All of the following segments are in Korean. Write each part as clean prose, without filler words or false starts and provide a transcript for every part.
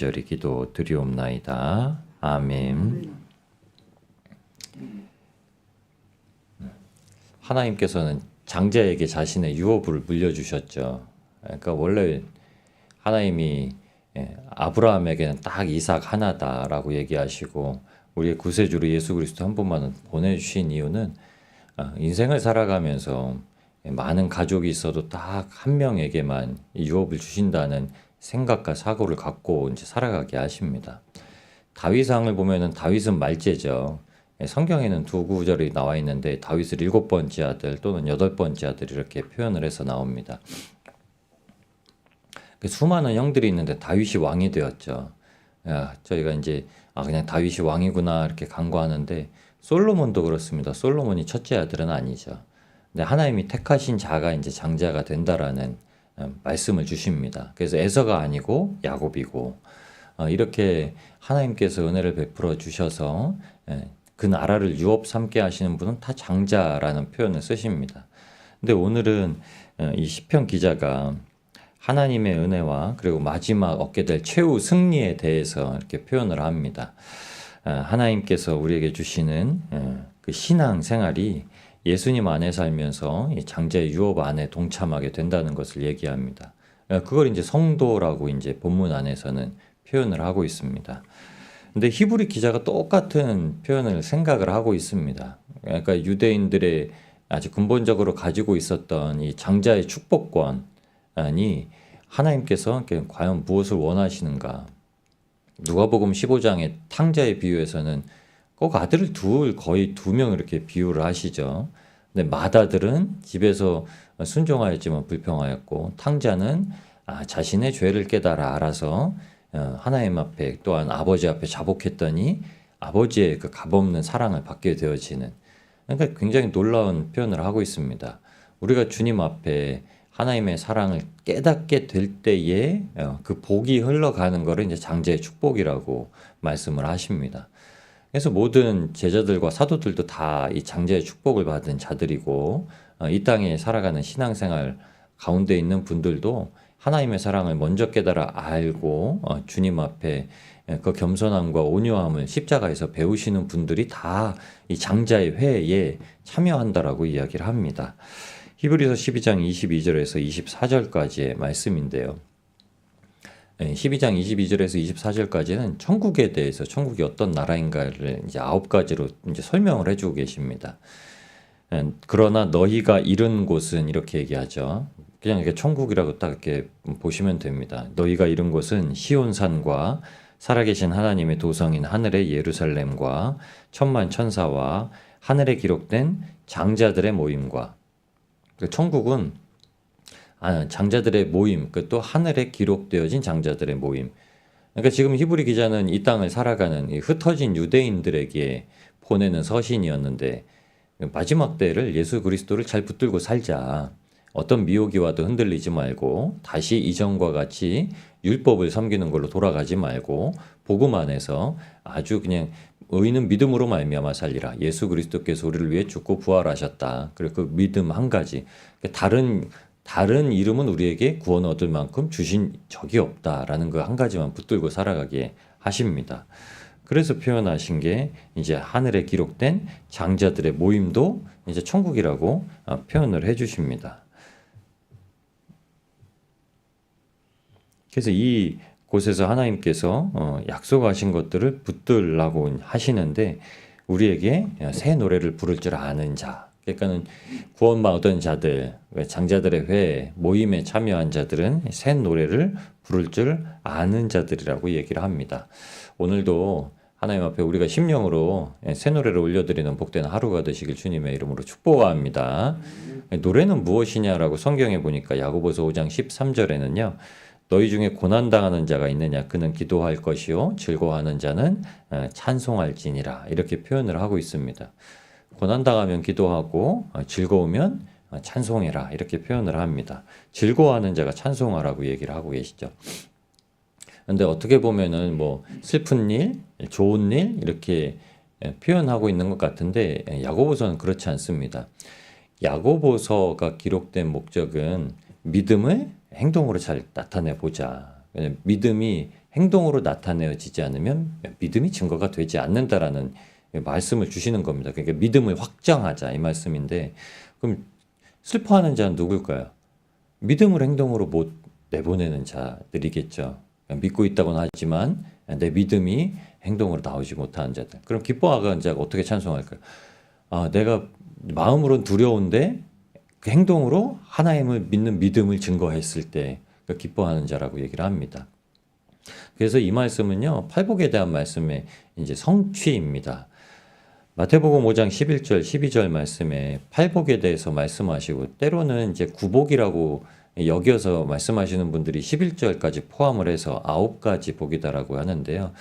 절히 기도 드리옵나이다. 아멘. 하나님께서는 장자에게 자신의 유업을 물려주셨죠. 그러니까 원래 하나님이 아브라함에게는 딱 이삭 하나다라고 얘기하시고 우리의 구세주로 예수 그리스도 한 분만 보내주신 이유는 인생을 살아가면서 많은 가족이 있어도 딱 한 명에게만 유업을 주신다는 생각과 사고를 갖고 이제 살아가게 하십니다. 다윗왕을 보면은 다윗은 말제죠. 성경에는 두 구절이 나와 있는데 다윗을 7번째 아들 또는 8번째 아들 이렇게 표현을 해서 나옵니다. 수많은 형들이 있는데 다윗이 왕이 되었죠. 저희가 이제 그냥 다윗이 왕이구나 이렇게 간과하는데 솔로몬도 그렇습니다. 솔로몬이 첫째 아들은 아니죠. 근데 하나님이 택하신 자가 이제 장자가 된다라는 말씀을 주십니다. 그래서 에서가 아니고 야곱이고 이렇게 하나님께서 은혜를 베풀어 주셔서 그 나라를 유업 삼게 하시는 분은 다 장자라는 표현을 쓰십니다. 근데 오늘은 이 시편 기자가 하나님의 은혜와 그리고 마지막 얻게 될 최후 승리에 대해서 이렇게 표현을 합니다. 하나님께서 우리에게 주시는 그 신앙 생활이 예수님 안에 살면서 이 장자의 유업 안에 동참하게 된다는 것을 얘기합니다. 그걸 이제 성도라고 이제 본문 안에서는 표현을 하고 있습니다. 근데 히브리 기자가 똑같은 표현을 생각을 하고 있습니다. 그러니까 유대인들의 아주 근본적으로 가지고 있었던 이 장자의 축복권이 하나님께서 과연 무엇을 원하시는가? 누가복음 15장의 탕자의 비유에서는 꼭 아들을 거의 2명 이렇게 비유를 하시죠. 근데 맏아들은 집에서 순종하였지만 불평하였고 탕자는 자신의 죄를 깨달아 알아서 하나님 앞에 또한 아버지 앞에 자복했더니 아버지의 그 값없는 사랑을 받게 되어지는, 그러니까 굉장히 놀라운 표현을 하고 있습니다. 우리가 주님 앞에 하나님의 사랑을 깨닫게 될 때에 그 복이 흘러가는 것을 이제 장자의 축복이라고 말씀을 하십니다. 그래서 모든 제자들과 사도들도 다 이 장자의 축복을 받은 자들이고 이 땅에 살아가는 신앙생활 가운데 있는 분들도 하나님의 사랑을 먼저 깨달아 알고 주님 앞에 그 겸손함과 온유함을 십자가에서 배우시는 분들이 다 이 장자의 회에 참여한다라고 이야기를 합니다. 히브리서 12장 22절에서 24절까지의 말씀인데요. 12장 22절에서 24절까지는 천국에 대해서 천국이 어떤 나라인가를 이제 9가지로 이제 설명을 해주고 계십니다. 그러나 너희가 이른 곳은 이렇게 얘기하죠. 그냥 이렇게 천국이라고 딱 이렇게 보시면 됩니다. 너희가 이른 곳은 시온산과 살아계신 하나님의 도성인 하늘의 예루살렘과 천만 천사와 하늘에 기록된 장자들의 모임과, 천국은 장자들의 모임, 또 하늘에 기록되어진 장자들의 모임. 그러니까 지금 히브리 기자는 이 땅을 살아가는 이 흩어진 유대인들에게 보내는 서신이었는데 마지막 때를 예수 그리스도를 잘 붙들고 살자. 어떤 미혹이 와도 흔들리지 말고 다시 이전과 같이 율법을 섬기는 걸로 돌아가지 말고 복음 안에서 아주 그냥 의인은 믿음으로 말미암아 살리라. 예수 그리스도께서 우리를 위해 죽고 부활하셨다. 그리고 그 믿음 한 가지. 다른 이름은 우리에게 구원 얻을 만큼 주신 적이 없다라는 그 한 가지만 붙들고 살아가게 하십니다. 그래서 표현하신 게 이제 하늘에 기록된 장자들의 모임도 이제 천국이라고 표현을 해주십니다. 그래서 이 곳에서 하나님께서 약속하신 것들을 붙들라고 하시는데 우리에게 새 노래를 부를 줄 아는 자, 그러니까는 구원만 얻은 자들, 장자들의 회 모임에 참여한 자들은 새 노래를 부를 줄 아는 자들이라고 얘기를 합니다. 오늘도 하나님 앞에 우리가 심령으로 새 노래를 올려드리는 복된 하루가 되시길 주님의 이름으로 축복합니다. 노래는 무엇이냐라고 성경에 보니까 야고보서 5장 13절에는요. 너희 중에 고난당하는 자가 있느냐? 그는 기도할 것이요 즐거워하는 자는 찬송할지니라. 이렇게 표현을 하고 있습니다. 고난당하면 기도하고 즐거우면 찬송해라. 이렇게 표현을 합니다. 즐거워하는 자가 찬송하라고 얘기를 하고 계시죠. 근데 어떻게 보면은 뭐 슬픈 일, 좋은 일 이렇게 표현하고 있는 것 같은데 야고보서는 그렇지 않습니다. 야고보서가 기록된 목적은 믿음을 행동으로 잘 나타내 보자. 믿음이 행동으로 나타내어지지 않으면 믿음이 증거가 되지 않는다라는 말씀을 주시는 겁니다. 그러니까 믿음을 확정하자 이 말씀인데, 그럼 슬퍼하는 자는 누굴까요? 믿음을 행동으로 못 내보내는 자들이겠죠. 믿고 있다고는 하지만 내 믿음이 행동으로 나오지 못하는 자들. 그럼 기뻐하는 자가 어떻게 찬송할까요? 내가 마음으로는 두려운데 그 행동으로 하나님을 믿는 믿음을 증거했을 때 기뻐하는 자라고 얘기를 합니다. 그래서 이 말씀은요, 팔복에 대한 말씀의 이제 성취입니다. 마태복음 5장 11절, 12절 말씀에 팔복에 대해서 말씀하시고, 때로는 이제 구복이라고 여겨서 말씀하시는 분들이 11절까지 포함을 해서 9가지 복이다라고 하는데요.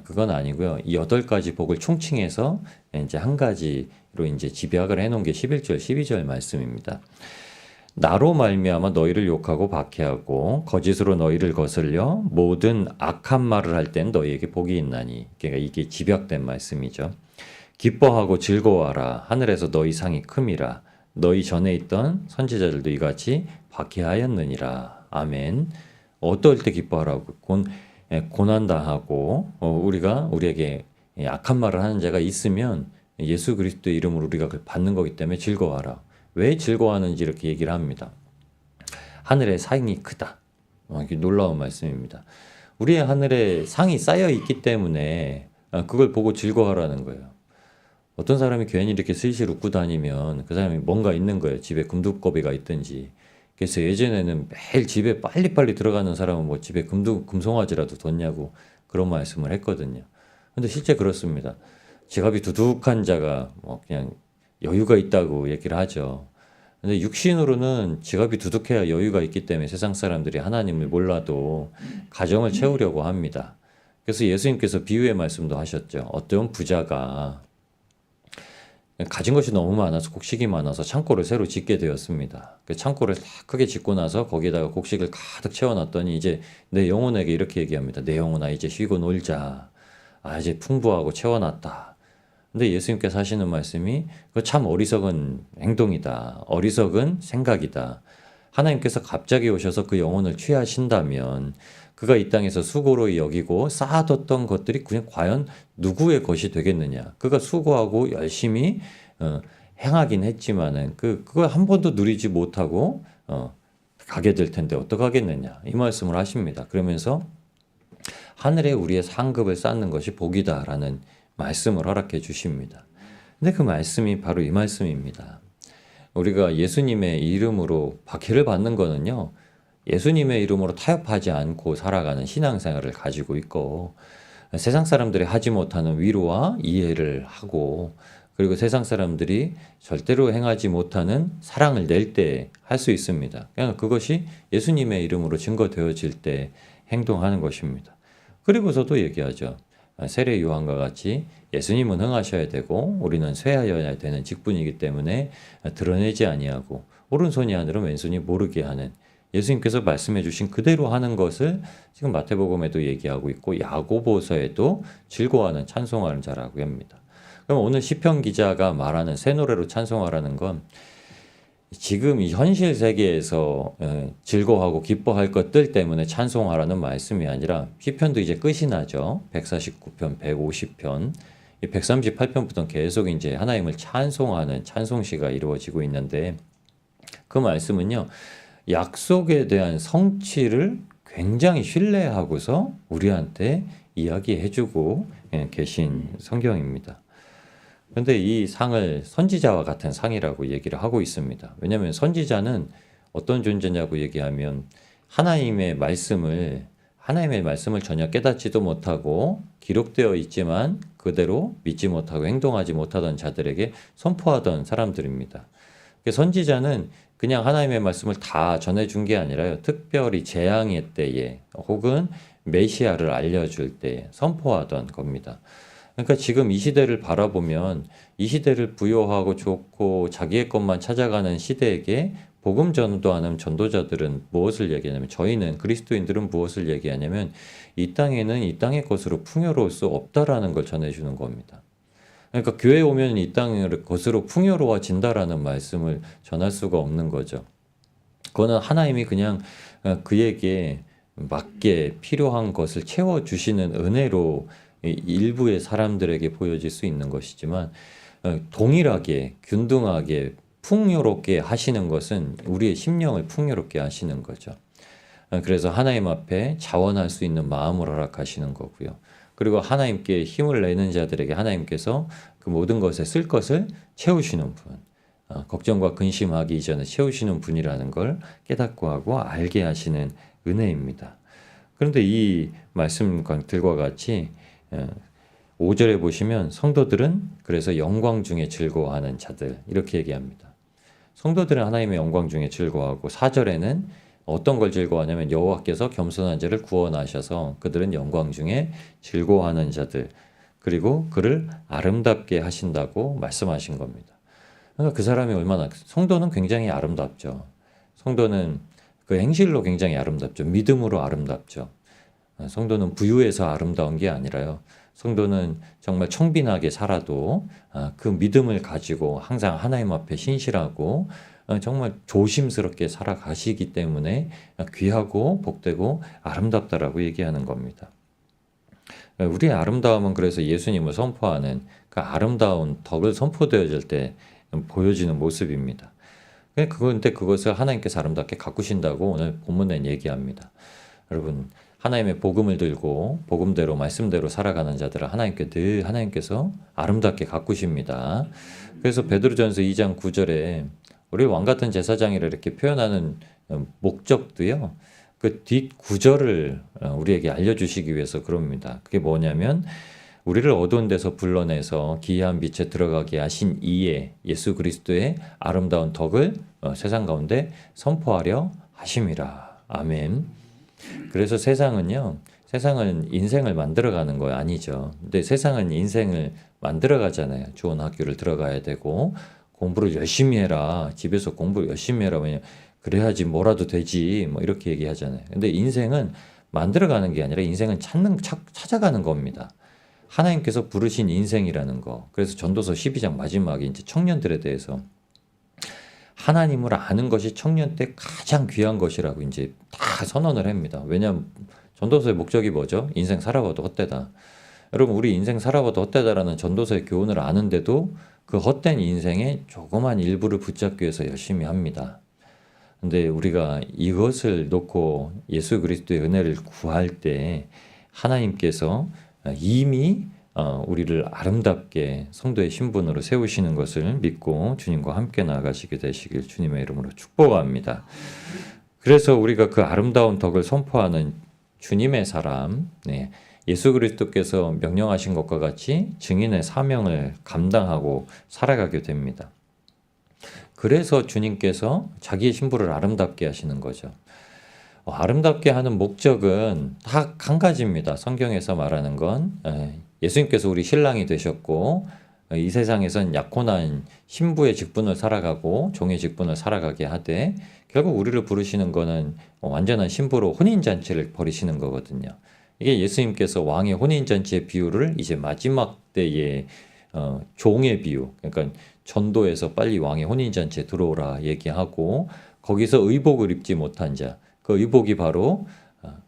그건 아니고요. 이 8가지 복을 총칭해서 이제 한 가지로 이제 집약을 해놓은 게 11절, 12절 말씀입니다. 나로 말미암아 너희를 욕하고 박해하고 거짓으로 너희를 거슬려 모든 악한 말을 할 땐 너희에게 복이 있나니. 그러니까 이게 집약된 말씀이죠. 기뻐하고 즐거워하라. 하늘에서 너희 상이 큼이라. 너희 전에 있던 선지자들도 이같이 박해하였느니라. 아멘. 어떨 때 기뻐하라고? 고난당하고 우리에게 악한 말을 하는 자가 있으면 예수 그리스도의 이름으로 우리가 그걸 받는 거기 때문에 즐거워하라. 왜 즐거워하는지 이렇게 얘기를 합니다. 하늘의 상이 크다. 이게 놀라운 말씀입니다. 우리의 하늘에 상이 쌓여 있기 때문에 그걸 보고 즐거워하라는 거예요. 어떤 사람이 괜히 이렇게 슬슬 웃고 다니면 그 사람이 뭔가 있는 거예요. 집에 금두꺼비가 있든지. 그래서 예전에는 매일 집에 빨리빨리 들어가는 사람은 뭐 집에 금송아지라도 뒀냐고 그런 말씀을 했거든요. 근데 실제 그렇습니다. 지갑이 두둑한 자가 뭐 그냥 여유가 있다고 얘기를 하죠. 근데 육신으로는 지갑이 두둑해야 여유가 있기 때문에 세상 사람들이 하나님을 몰라도 가정을 채우려고 합니다. 그래서 예수님께서 비유의 말씀도 하셨죠. 어떤 부자가 가진 것이 너무 많아서 곡식이 많아서 창고를 새로 짓게 되었습니다. 그 창고를 다 크게 짓고 나서 거기에다가 곡식을 가득 채워놨더니 이제 내 영혼에게 이렇게 얘기합니다. 내 영혼아 이제 쉬고 놀자. 이제 풍부하고 채워놨다. 근데 예수님께서 하시는 말씀이 그거 참 어리석은 행동이다. 어리석은 생각이다. 하나님께서 갑자기 오셔서 그 영혼을 취하신다면 그가 이 땅에서 수고로 여기고 쌓아뒀던 것들이 그냥 과연 누구의 것이 되겠느냐. 그가 수고하고 열심히 행하긴 했지만은 그걸 한 번도 누리지 못하고 가게 될 텐데 어떡하겠느냐. 이 말씀을 하십니다. 그러면서 하늘에 우리의 상급을 쌓는 것이 복이다라는 말씀을 허락해 주십니다. 근데 그 말씀이 바로 이 말씀입니다. 우리가 예수님의 이름으로 박해를 받는 거는요. 예수님의 이름으로 타협하지 않고 살아가는 신앙생활을 가지고 있고 세상 사람들이 하지 못하는 위로와 이해를 하고 그리고 세상 사람들이 절대로 행하지 못하는 사랑을 낼 때 할 수 있습니다. 그냥 그것이 예수님의 이름으로 증거되어질 때 행동하는 것입니다. 그리고서도 얘기하죠. 세례 요한과 같이 예수님은 흥하셔야 되고 우리는 쇠하여야 되는 직분이기 때문에 드러내지 아니하고 오른손이 하늘은 왼손이 모르게 하는 예수님께서 말씀해 주신 그대로 하는 것을 지금 마태복음에도 얘기하고 있고 야고보서에도 즐거워하는 찬송하는 자라고 합니다. 그럼 오늘 시편 기자가 말하는 새 노래로 찬송하라는 건 지금 이 현실 세계에서 즐거워하고 기뻐할 것들 때문에 찬송하라는 말씀이 아니라 시편도 이제 끝이 나죠. 149편, 150편, 138편부터 계속 이제 하나님을 찬송하는 찬송시가 이루어지고 있는데 그 말씀은요. 약속에 대한 성취를 굉장히 신뢰하고서 우리한테 이야기해주고 계신 성경입니다. 그런데 이 상을 선지자와 같은 상이라고 얘기를 하고 있습니다. 왜냐하면 선지자는 어떤 존재냐고 얘기하면 하나님의 말씀을 전혀 깨닫지도 못하고 기록되어 있지만 그대로 믿지 못하고 행동하지 못하던 자들에게 선포하던 사람들입니다. 선지자는 그냥 하나님의 말씀을 다 전해준 게 아니라요. 특별히 재앙의 때에 혹은 메시아를 알려줄 때에 선포하던 겁니다. 그러니까 지금 이 시대를 바라보면 이 시대를 부요하고 좋고 자기의 것만 찾아가는 시대에게 복음 전도하는 전도자들은 무엇을 얘기하냐면 저희는 그리스도인들은 무엇을 얘기하냐면 이 땅에는 이 땅의 것으로 풍요로울 수 없다라는 걸 전해주는 겁니다. 그러니까 교회에 오면 이 땅의 것으로 풍요로워진다라는 말씀을 전할 수가 없는 거죠. 그거는 하나님이 그냥 그에게 맞게 필요한 것을 채워주시는 은혜로 일부의 사람들에게 보여질 수 있는 것이지만 동일하게 균등하게 풍요롭게 하시는 것은 우리의 심령을 풍요롭게 하시는 거죠. 그래서 하나님 앞에 자원할 수 있는 마음을 허락하시는 거고요. 그리고 하나님께 힘을 내는 자들에게 하나님께서 그 모든 것에 쓸 것을 채우시는 분, 걱정과 근심하기 이전에 채우시는 분이라는 걸 깨닫고 하고 알게 하시는 은혜입니다. 그런데 이 말씀들과 같이 5절에 보시면 성도들은 그래서 영광 중에 즐거워하는 자들 이렇게 얘기합니다. 성도들은 하나님의 영광 중에 즐거워하고 4절에는 어떤 걸 즐거워하냐면 여호와께서 겸손한 자를 구원하셔서 그들은 영광 중에 즐거워하는 자들 그리고 그를 아름답게 하신다고 말씀하신 겁니다. 그러니까 그 사람이 얼마나 성도는 굉장히 아름답죠. 성도는 그 행실로 굉장히 아름답죠. 믿음으로 아름답죠. 성도는 부유해서 아름다운 게 아니라요. 성도는 정말 청빈하게 살아도 그 믿음을 가지고 항상 하나님 앞에 신실하고 정말 조심스럽게 살아가시기 때문에 귀하고 복되고 아름답다라고 얘기하는 겁니다. 우리의 아름다움은 그래서 예수님을 선포하는 그 아름다운 덕을 선포되어질 때 보여지는 모습입니다. 그런데 그것을 하나님께서 아름답게 가꾸신다고 오늘 본문에 얘기합니다. 여러분 하나님의 복음을 들고 복음대로 말씀대로 살아가는 자들을 하나님께서 아름답게 가꾸십니다. 그래서 베드로전서 2장 9절에 우리 왕 같은 제사장이라 이렇게 표현하는 목적도요. 그 뒷 구절을 우리에게 알려주시기 위해서 그럽니다. 그게 뭐냐면 우리를 어두운 데서 불러내서 기이한 빛에 들어가게 하신 이에 예수 그리스도의 아름다운 덕을 세상 가운데 선포하려 하심이라. 아멘. 그래서 세상은 인생을 만들어가는 거 아니죠. 근데 세상은 인생을 만들어가잖아요. 좋은 학교를 들어가야 되고 공부를 열심히 해라. 집에서 공부를 열심히 해라. 왜냐 그래야지 뭐라도 되지. 뭐 이렇게 얘기하잖아요. 근데 인생은 만들어가는 게 아니라 인생은 찾아가는 겁니다. 하나님께서 부르신 인생이라는 거. 그래서 전도서 12장 마지막에 이제 청년들에 대해서 하나님을 아는 것이 청년 때 가장 귀한 것이라고 이제 다 선언을 합니다. 왜냐하면 전도서의 목적이 뭐죠? 인생 살아봐도 헛되다. 여러분 우리 인생 살아봐도 헛되다라는 전도서의 교훈을 아는데도 그 헛된 인생의 조그만 일부를 붙잡기 위해서 열심히 합니다. 근데 우리가 이것을 놓고 예수 그리스도의 은혜를 구할 때 하나님께서 이미 우리를 아름답게 성도의 신분으로 세우시는 것을 믿고 주님과 함께 나아가시게 되시길 주님의 이름으로 축복합니다. 그래서 우리가 그 아름다운 덕을 선포하는 주님의 사람, 예수 그리스도께서 명령하신 것과 같이 증인의 사명을 감당하고 살아가게 됩니다. 그래서 주님께서 자기의 신부를 아름답게 하시는 거죠. 아름답게 하는 목적은 딱 한 가지입니다. 성경에서 말하는 건 예수님께서 우리 신랑이 되셨고 이 세상에선 약혼한 신부의 직분을 살아가고 종의 직분을 살아가게 하되 결국 우리를 부르시는 거는 완전한 신부로 혼인잔치를 벌이시는 거거든요. 이게 예수님께서 왕의 혼인잔치의 비유를 이제 마지막 때의 종의 비유, 그러니까 전도에서 빨리 왕의 혼인잔치에 들어오라 얘기하고 거기서 의복을 입지 못한 자, 그 의복이 바로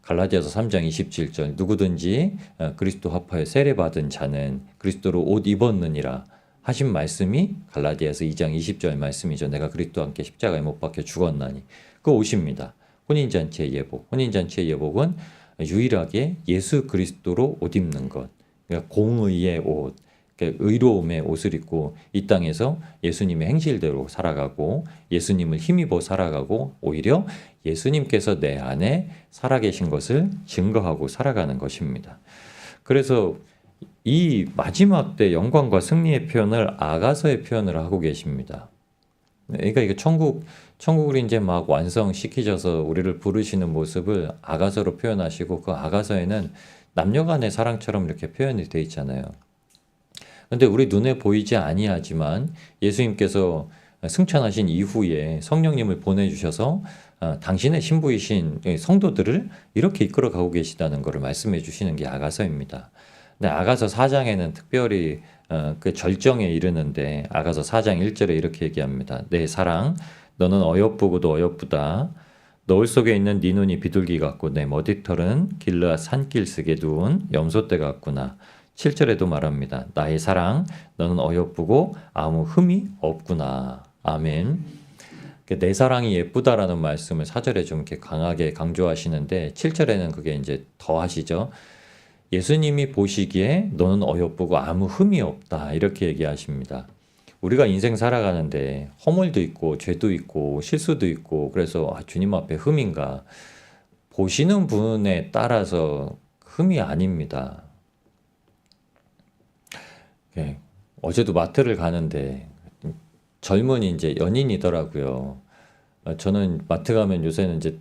갈라디아서 3장 27절 누구든지 그리스도 합하여 세례받은 자는 그리스도로 옷 입었느니라 하신 말씀이 갈라디아서 2장 20절 말씀이죠. 내가 그리스도와 함께 십자가에 못 박혀 죽었나니 그 옷입니다. 혼인잔치의 예복. 혼인잔치의 예복은 유일하게 예수 그리스도로 옷 입는 것. 그러니까 공의의 옷. 의로움의 옷을 입고 이 땅에서 예수님의 행실대로 살아가고 예수님을 힘입어 살아가고 오히려 예수님께서 내 안에 살아계신 것을 증거하고 살아가는 것입니다. 그래서 이 마지막 때 영광과 승리의 표현을 아가서의 표현을 하고 계십니다. 그러니까 이게 천국을 이제 막 완성시키셔서 우리를 부르시는 모습을 아가서로 표현하시고 그 아가서에는 남녀 간의 사랑처럼 이렇게 표현이 되어 있잖아요. 근데 우리 눈에 보이지 아니하지만 예수님께서 승천하신 이후에 성령님을 보내주셔서 당신의 신부이신 성도들을 이렇게 이끌어가고 계시다는 것을 말씀해 주시는 게 아가서입니다. 근데 아가서 4장에는 특별히 그 절정에 이르는데 아가서 4장 1절에 이렇게 얘기합니다. 내 사랑 너는 어여쁘고도 어여쁘다. 너울 속에 있는 네 눈이 비둘기 같고 내 머리털은 길르앗 산길 쓰게 두은 염소떼 같구나. 7절에도 말합니다. 나의 사랑, 너는 어여쁘고 아무 흠이 없구나. 아멘. 내 사랑이 예쁘다라는 말씀을 4절에 좀 이렇게 강하게 강조하시는데 7절에는 그게 이제 더 하시죠. 예수님이 보시기에 너는 어여쁘고 아무 흠이 없다. 이렇게 얘기하십니다. 우리가 인생 살아가는데 허물도 있고 죄도 있고 실수도 있고 그래서 주님 앞에 흠인가? 보시는 분에 따라서 흠이 아닙니다. 예, 어제도 마트를 가는데 젊은 이제 연인이더라고요. 저는 마트 가면 요새는 이제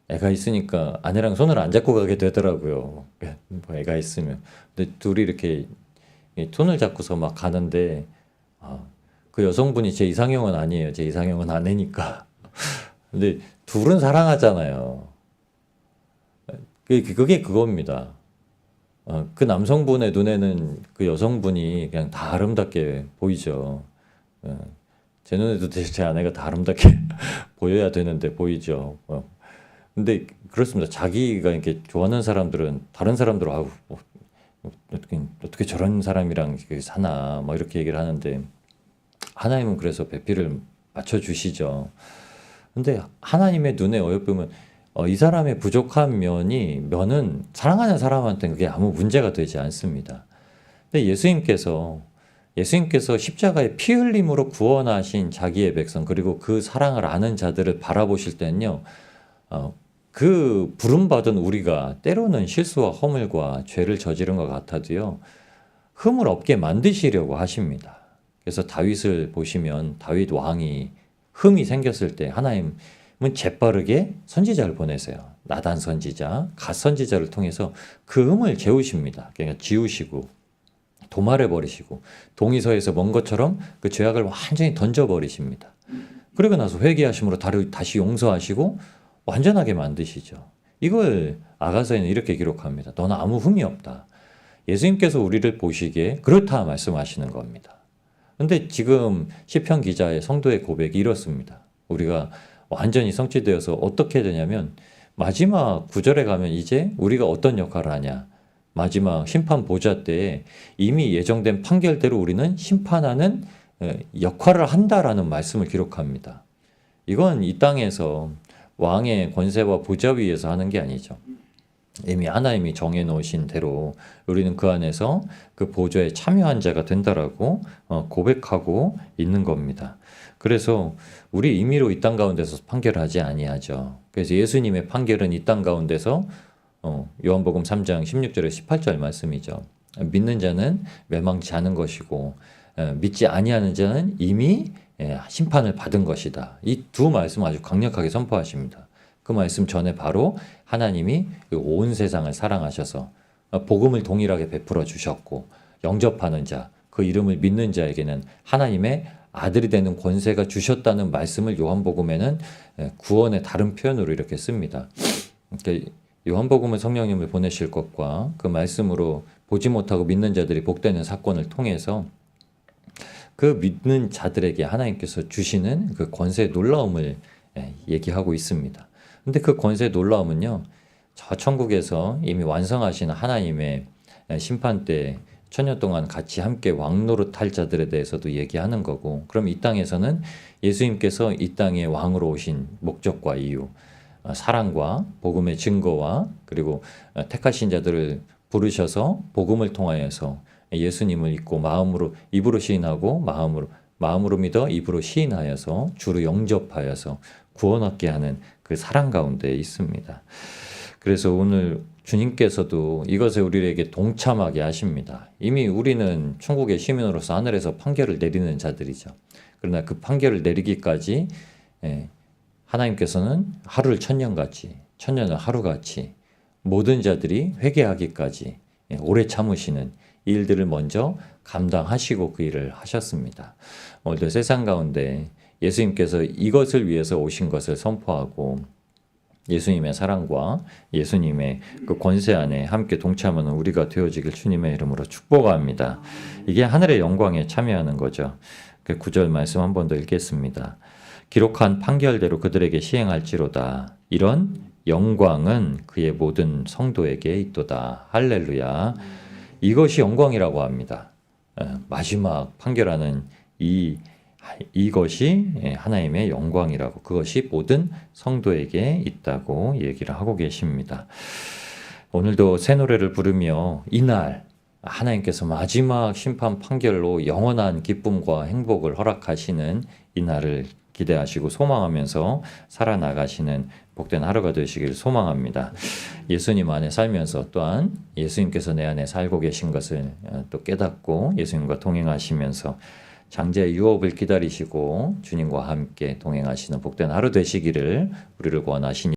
애가 있으니까 아내랑 손을 안 잡고 가게 되더라고요. 뭐 애가 있으면. 근데 둘이 이렇게 손을 잡고서 막 가는데 그 여성분이 제 이상형은 아니에요. 제 이상형은 아내니까. 근데 둘은 사랑하잖아요. 그게 그겁니다. 그 남성분의 눈에는 그 여성분이 그냥 다 아름답게 보이죠. 제 눈에도 제 아내가 다 아름답게 보여야 되는데 보이죠. 근데 그렇습니다. 자기가 이렇게 좋아하는 사람들은 다른 사람들 어떻게 저런 사람이랑 사나 뭐 이렇게 얘기를 하는데 하나님은 그래서 배필을 맞춰 주시죠. 근데 하나님의 눈에 어여쁘면 이 사람의 부족한 면은 사랑하는 사람한테는 그게 아무 문제가 되지 않습니다. 근데 예수님께서 십자가의 피 흘림으로 구원하신 자기의 백성 그리고 그 사랑을 아는 자들을 바라보실 때는요. 그 부름받은 우리가 때로는 실수와 허물과 죄를 저지른 것 같아도요. 흠을 없게 만드시려고 하십니다. 그래서 다윗을 보시면 다윗 왕이 흠이 생겼을 때 하나님은 재빠르게 선지자를 보내세요. 나단 선지자, 갓 선지자를 통해서 그 흠을 재우십니다. 그러니까 지우시고 도말해 버리시고 동의서에서 먼 것처럼 그 죄악을 완전히 던져버리십니다. 그러고 나서 회개하심으로 다시 용서하시고 완전하게 만드시죠. 이걸 아가서에는 이렇게 기록합니다. 너는 아무 흠이 없다. 예수님께서 우리를 보시기에 그렇다 말씀하시는 겁니다. 근데 지금 시편 기자의 성도의 고백이 이렇습니다. 우리가 완전히 성취되어서 어떻게 되냐면 마지막 구절에 가면 이제 우리가 어떤 역할을 하냐. 마지막 심판 보좌 때에 이미 예정된 판결대로 우리는 심판하는 역할을 한다라는 말씀을 기록합니다. 이건 이 땅에서 왕의 권세와 보좌 위에서 하는 게 아니죠. 이미 하나님이 정해놓으신 대로 우리는 그 안에서 그 보좌에 참여한 자가 된다라고 고백하고 있는 겁니다. 그래서 우리 임의로 이 땅 가운데서 판결하지 아니하죠. 그래서 예수님의 판결은 이 땅 가운데서 요한복음 3장 16절에 18절 말씀이죠. 믿는 자는 멸망치 않은 것이고 믿지 아니하는 자는 이미 심판을 받은 것이다. 이 두 말씀 아주 강력하게 선포하십니다. 그 말씀 전에 바로 하나님이 온 세상을 사랑하셔서 복음을 동일하게 베풀어 주셨고 영접하는 자, 그 이름을 믿는 자에게는 하나님의 아들이 되는 권세가 주셨다는 말씀을 요한복음에는 구원의 다른 표현으로 이렇게 씁니다. 요한복음은 성령님을 보내실 것과 그 말씀으로 보지 못하고 믿는 자들이 복되는 사건을 통해서 그 믿는 자들에게 하나님께서 주시는 그 권세의 놀라움을 얘기하고 있습니다. 근데 그 권세의 놀라움은요, 저 천국에서 이미 완성하신 하나님의 심판 때 천년 동안 같이 함께 왕노릇할 자들에 대해서도 얘기하는 거고, 그럼 이 땅에서는 예수님께서 이 땅에 왕으로 오신 목적과 이유, 사랑과 복음의 증거와 그리고 택하신 자들을 부르셔서 복음을 통하여서 예수님을 믿고 입으로 시인하고 마음으로 믿어 입으로 시인하여서 주로 영접하여서 구원 얻게 하는 그 사랑 가운데 있습니다. 그래서 오늘 주님께서도 이것에 우리에게 동참하게 하십니다. 이미 우리는 천국의 시민으로서 하늘에서 판결을 내리는 자들이죠. 그러나 그 판결을 내리기까지 하나님께서는 하루를 천년같이, 천년을 하루같이 모든 자들이 회개하기까지 오래 참으시는 일들을 먼저 감당하시고 그 일을 하셨습니다. 오늘도 세상 가운데 예수님께서 이것을 위해서 오신 것을 선포하고 예수님의 사랑과 예수님의 그 권세 안에 함께 동참하는 우리가 되어지길 주님의 이름으로 축복합니다. 이게 하늘의 영광에 참여하는 거죠. 그 9절 말씀 한 번 더 읽겠습니다. 기록한 판결대로 그들에게 시행할지로다. 이런 영광은 그의 모든 성도에게 있도다. 할렐루야. 이것이 영광이라고 합니다. 마지막 판결하는 이것이 하나님의 영광이라고, 그것이 모든 성도에게 있다고 얘기를 하고 계십니다. 오늘도 새 노래를 부르며 이날 하나님께서 마지막 심판 판결로 영원한 기쁨과 행복을 허락하시는 이날을 기대하시고 소망하면서 살아나가시는 복된 하루가 되시길 소망합니다. 예수님 안에 살면서 또한 예수님께서 내 안에 살고 계신 것을 또 깨닫고 예수님과 동행하시면서 장자의 유업을 기다리시고 주님과 함께 동행하시는 복된 하루 되시기를 우리를 권하시니